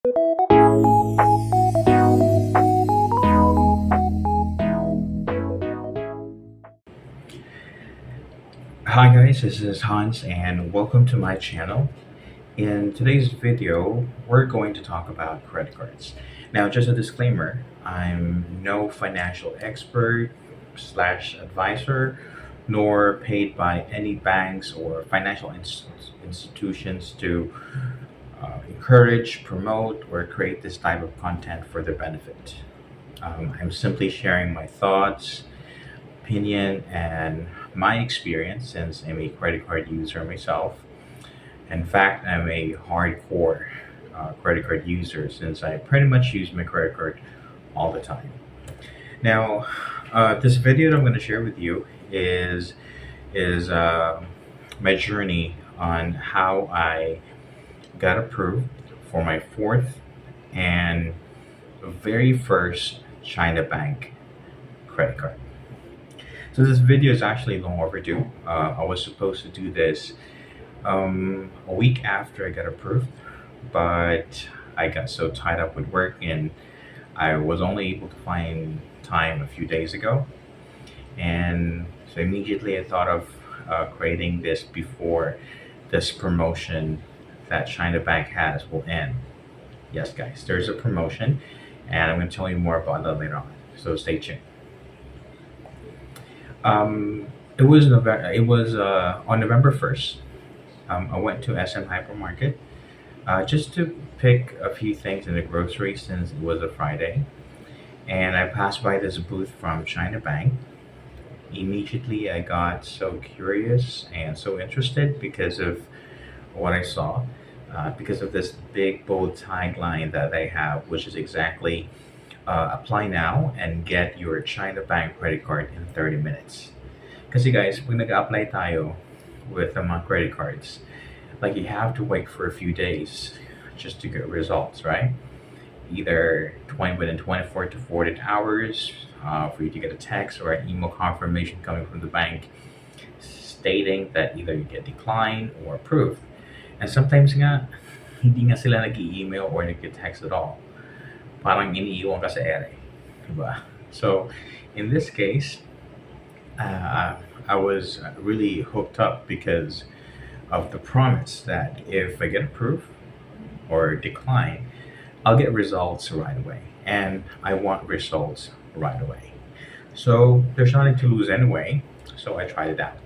Hi guys, this is Hans and welcome to my channel. In today's video, we're going to talk about credit cards. Now, just a disclaimer, I'm no financial expert slash advisor, nor paid by any banks or financial institutions to encourage, promote, or create this type of content for their benefit. I'm simply sharing my thoughts, opinion, and my experience since I'm a credit card user myself. In fact, I'm a hardcore credit card user since I pretty much use my credit card all the time. Now, this video that I'm going to share with you is my journey on how I got approved for my fourth and very first China Bank credit card. So this video is actually long overdue. I was supposed to do this a week after I got approved, but I got so tied up with work and I was only able to find time a few days ago. And so immediately I thought of creating this before this promotion that China Bank has will end. Yes, guys, there's a promotion, and I'm going to tell you more about that later on. So stay tuned. It was November. It was on November 1st. I went to SM Hypermarket just to pick a few things in the grocery since it was a Friday, and I passed by this booth from China Bank. Immediately, I got so curious and so interested because of what I saw, because of this big bold tagline that they have, which is exactly apply now and get your China Bank credit card in 30 minutes. Kasi guys, pag nag-apply tayo with mga credit cards, like you have to wait for a few days just to get results, right? Either 20 within 24 to 48 hours for you to get a text or an email confirmation coming from the bank stating that either you get declined or approved. And sometimes nga, hindi nga sila nag-email or nag-text at all. Parang iniiwan ka sa ere. Diba? So, in this case, I was really hooked up because of the promise that if I get approved or decline, I'll get results right away. And I want results right away. So there's nothing to lose anyway. So I tried it out.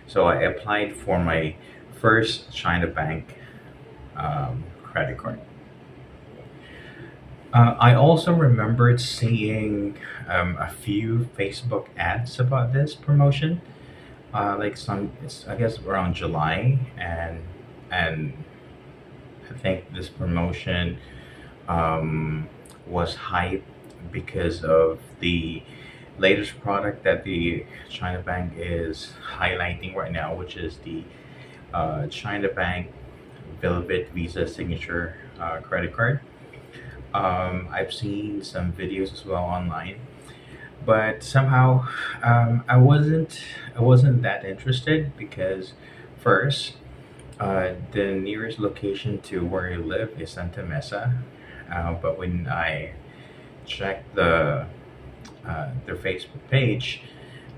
So I applied for my first China Bank credit card. I also remembered seeing a few Facebook ads about this promotion. Like it's I guess around July, and I think this promotion was hyped because of the latest product that the China Bank is highlighting right now, which is the China Bank Velvet Visa Signature credit card. I've seen some videos as well online, but somehow I wasn't that interested because first, the nearest location to where I live is Santa Mesa, but when I checked their Facebook page,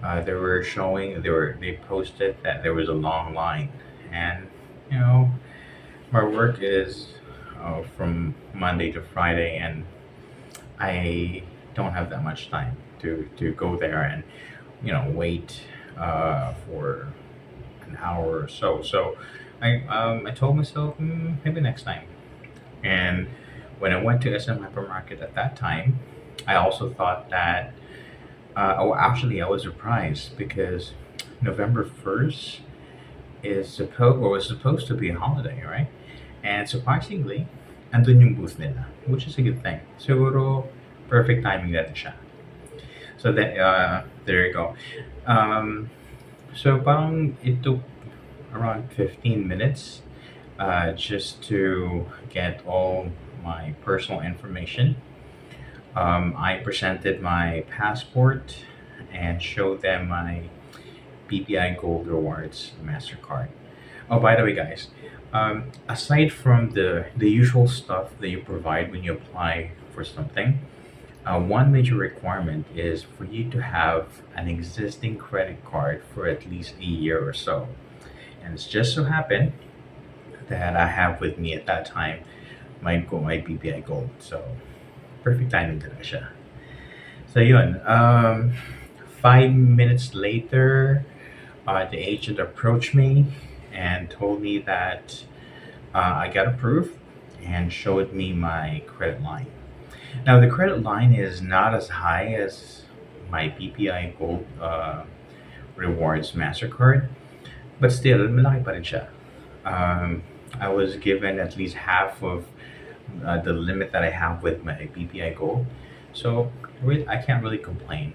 they posted that there was a long line, and you know my work is from Monday to Friday, and I don't have that much time to go there and wait for an hour or so. So I told myself maybe next time. And when I went to SM Hypermarket at that time, I also thought that. Oh, actually, I was surprised because November 1st was supposed to be a holiday, right? And surprisingly, andun yung booth nila, which is a good thing. Siguro, perfect timing natin siya. So there you go. Um, so parang it took around 15 minutes just to get all my personal information. I presented my passport and showed them my BPI Gold Rewards MasterCard. Oh, by the way, guys, aside from the usual stuff that you provide when you apply for something, one major requirement is for you to have an existing credit card for at least a year or so. And it's just so happened that I have with me at that time my BPI Gold. So, perfect timing talaga siya. So, yun. 5 minutes later, the agent approached me and told me that I got approved and showed me my credit line. Now, the credit line is not as high as my BPI Gold Rewards MasterCard, but still, malaki pa rin siya. Um, I was given at least half of the limit that I have with my BPI Gold. So, really, I can't really complain.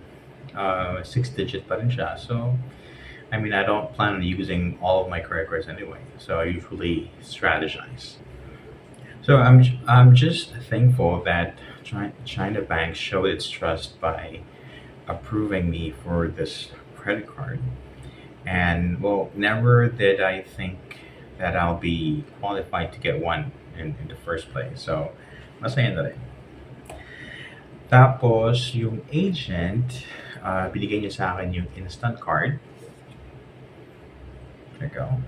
Six digit pa rin siya. So, I mean, I don't plan on using all of my credit cards anyway. So, I usually strategize. So I'm just thankful that China Bank showed its trust by approving me for this credit card. And well, never did I think that I'll be qualified to get one in the first place. So, masaya na rin. Tapos, yung agent, binigay niya sa akin yung instant card. There you go.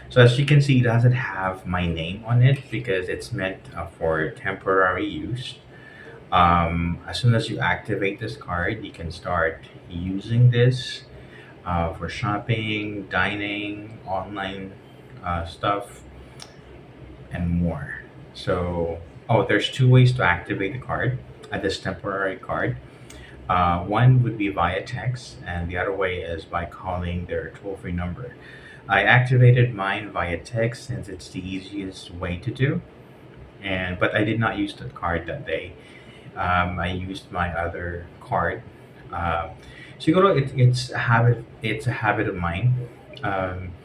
So as you can see, it doesn't have my name on it because it's meant for temporary use. As soon as you activate this card, you can start using this for shopping, dining, online stuff, and more. So, oh, there's two ways to activate the card, this temporary card. One would be via text, and the other way is by calling their toll free number. I activated mine via text since it's the easiest way to do, and but I did not use the card that day. I used my other card. Uh, Siguro it's a habit. It's a habit of mine. Um,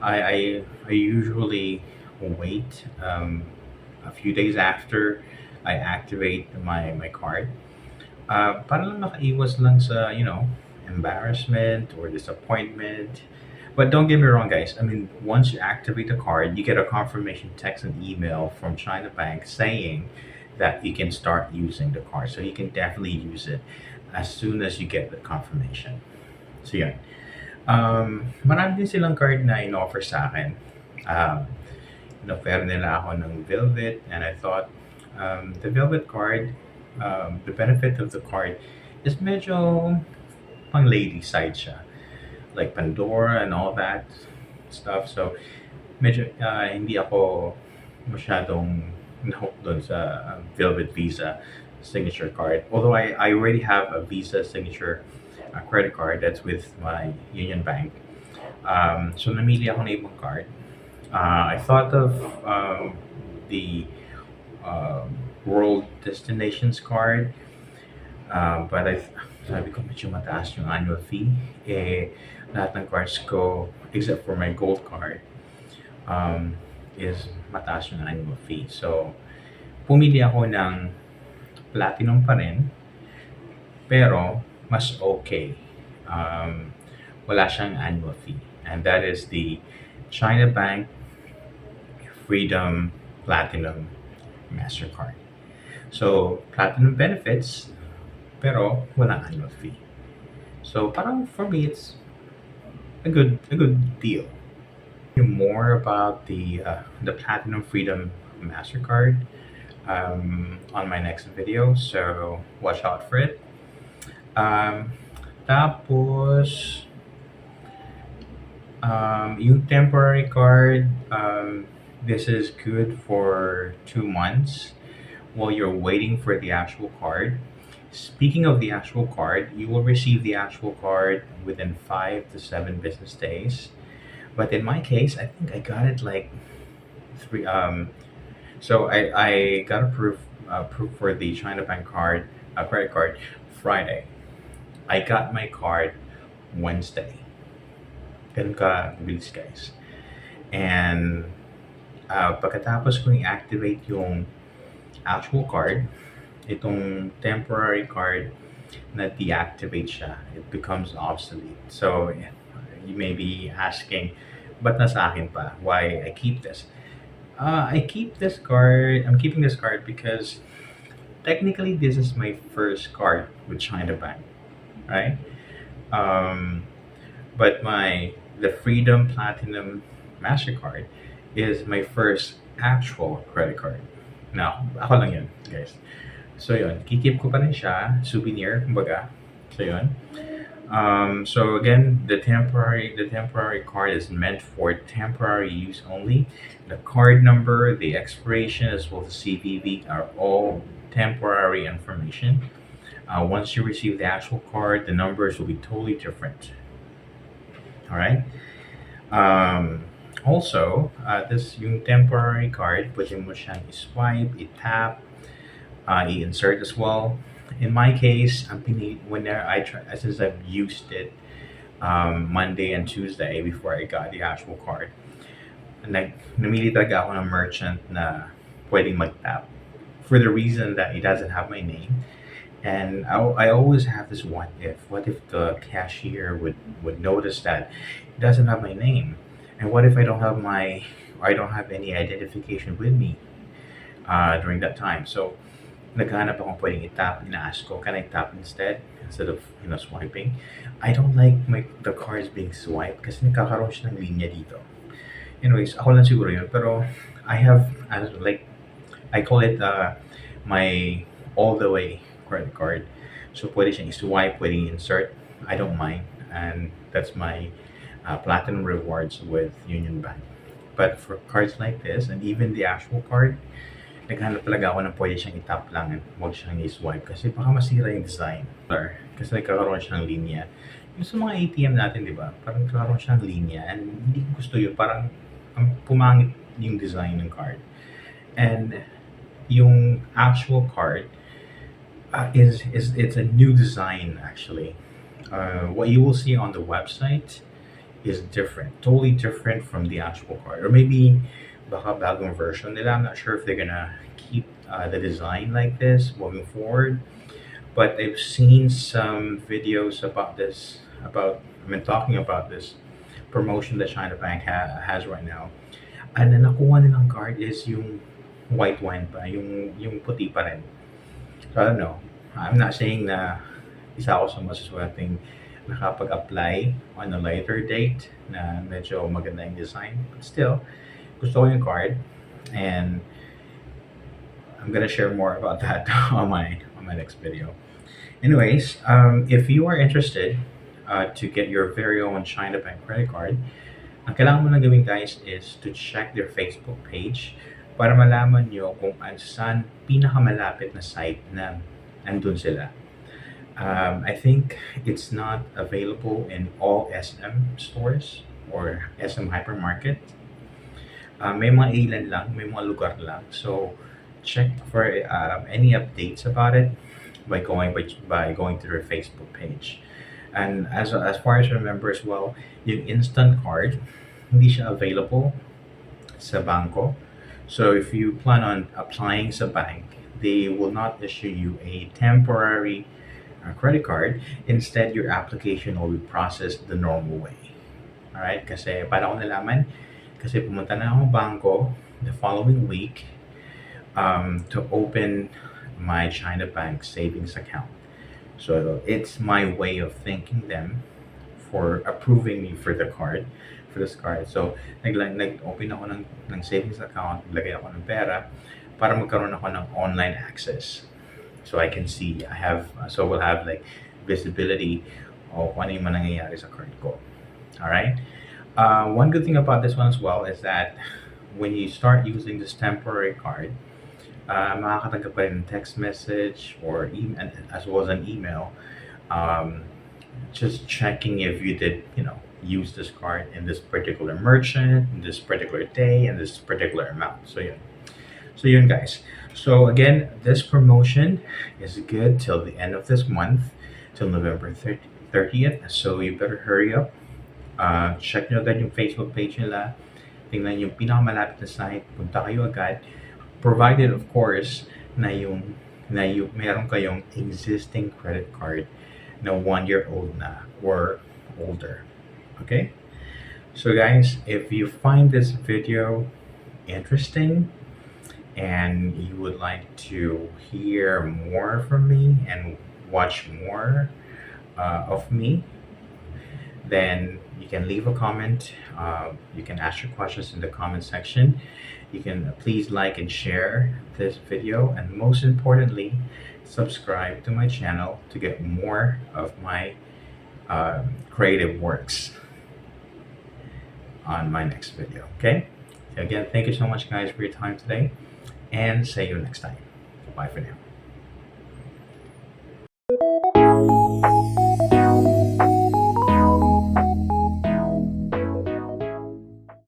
I usually wait a few days after I activate my card. Para lang makaiwas lang sa, embarrassment or disappointment. But don't get me wrong, guys. I mean, once you activate the card, you get a confirmation text and email from China Bank saying that you can start using the card. So you can definitely use it as soon as you get the confirmation. So yeah. Marami din silang card na in-offer sa akin. Um, In-offer nila ako ng Velvet and I thought the Velvet card, the benefit of the card is medyo pang lady side siya. Like Pandora and all that stuff. So medyo hindi ako masyadong nahook doon sa Velvet Visa signature card. Although I already have a Visa signature credit card that's with my Union Bank. So namili ako ng ibang card. I thought of the World Destinations card, but sabi ko medyo mataas yung annual fee. Eh, lahat ng cards ko, except for my gold card, um, is mataas yung annual fee. So, pumili ako ng platinum pa rin, pero mas okay. Um, Wala siyang annual fee. And that is the China Bank Freedom Platinum MasterCard. So, platinum benefits, pero walang annual fee. So, parang for me, it's a good deal. More about the Platinum Freedom Mastercard on my next video, so watch out for it. Um, Tapos, yung temporary card, this is good for 2 months while you're waiting for the actual card. Speaking of the actual card, you will receive the actual card within 5 to 7 business days. But in my case, I think I got it like three. So I got approved for the China Bank card, credit card, Friday. I got my card Wednesday. Ganun ka bilis, guys. And pagkatapos kong i-activate yung actual card, itong temporary card na deactivate siya. It becomes obsolete. So you may be asking, Ba't nasa akin pa? Why I keep this? I keep this card. I'm keeping this card because technically this is my first card with China Bank, right? Um, but my the Freedom Platinum Mastercard is my first actual credit card. Now, ako lang yun, guys. So yun, kikip ko pa rin siya, souvenir, kumbaga. So yun. So again, the temporary card is meant for temporary use only. The card number, the expiration, as well as the CVV are all temporary information. Once you receive the actual card, the numbers will be totally different. All right. Also, this yung temporary card, pwede mo siyang i-swipe, i-tap, i-insert as well. In my case, whenever I try, since I've used it Monday and Tuesday before I got the actual card, namili talaga ako ng merchant na pwedeng mag-tap for the reason that it doesn't have my name. And I always have this what if. What if the cashier would notice that it doesn't have my name? And what if I don't have any identification with me during that time? So naghanap akong pwedeng i-tap. Ina-ask ko, can I tap instead of swiping? I don't like the cards being swiped kasi nagkakaroon siya ng linya dito. Anyways, ako lang siguro yun. Pero I have, like, I call it my all the way credit card. So pwede siyang i-swipe, pwede insert. I don't mind. And that's my platinum rewards with Union Bank. But for cards like this, and even the actual card, naghanap talaga ako ng pwede siyang i-tap lang at huwag siyang i-swipe kasi baka masira yung design. Kasi nagkakaroon siya ng linya. Yung sa mga ATM natin, di ba? Parang nagkakaroon siya ng linya and hindi ko gusto yun. Parang pumangit yung design ng card. And yung actual card is it's a new design actually. What you will see on the website is different, totally different from the actual card, or maybe baka bagong version nila. I'm not sure if they're gonna keep the design like this moving forward. But I've seen some videos about this, talking about this promotion that China Bank has right now. And ang nakuha nilang card is yung white wine pa, yung puti pa rin. So I don't know. I'm not saying na isa ako sa masaswerteng nakapag-apply on a later date na medyo maganda yung design. But still, gusto ko yung card and I'm gonna share more about that on my next video. Anyways, if you are interested to get your very own China Bank credit card, ang kailangan mo lang gawin guys is to check their Facebook page para malaman nyo kung saan pinakamalapit na site na andun sila. I think it's not available in all SM stores or SM hypermarket. May mga ilan lang, may mga lugar lang. So check for any updates about it by going to their Facebook page. And as far as I remember as well, yung instant card, hindi siya available sa banko. So if you plan on applying sa bank, they will not issue you a temporary credit card. Instead, your application will be processed the normal way. Alright? Kasi para ko nalaman, kasi pumunta na ako banko the following week to open my China Bank savings account. So it's my way of thanking them for approving me for this card. So nag-open ako ng savings account, naglagay ako ng pera para magkaroon ako ng online access. So I can see, we'll have like visibility of kung ano yung nangyayari sa card ko. All right. One good thing about this one as well is that when you start using this temporary card, makakatanggap ka rin ng text message or email, as well as an email, just checking if you did, use this card in this particular merchant, in this particular day, and this particular amount. So yun guys. So again, this promotion is good till the end of this month, till November 30th. So you better hurry up. Check nyo agad yung Facebook page nila. Tingnan yung pinakamalapit na site. Punta kayo agad. Provided of course na yung meron kayong existing credit card na 1 year old na or older. Okay? So, guys, if you find this video interesting and you would like to hear more from me and watch more of me, then you can leave a comment. You can ask your questions in the comment section. You can please like and share this video, and most importantly, subscribe to my channel to get more of my creative works on my next video. Okay? So again, thank you so much, guys, for your time today, and see you next time. Bye for now.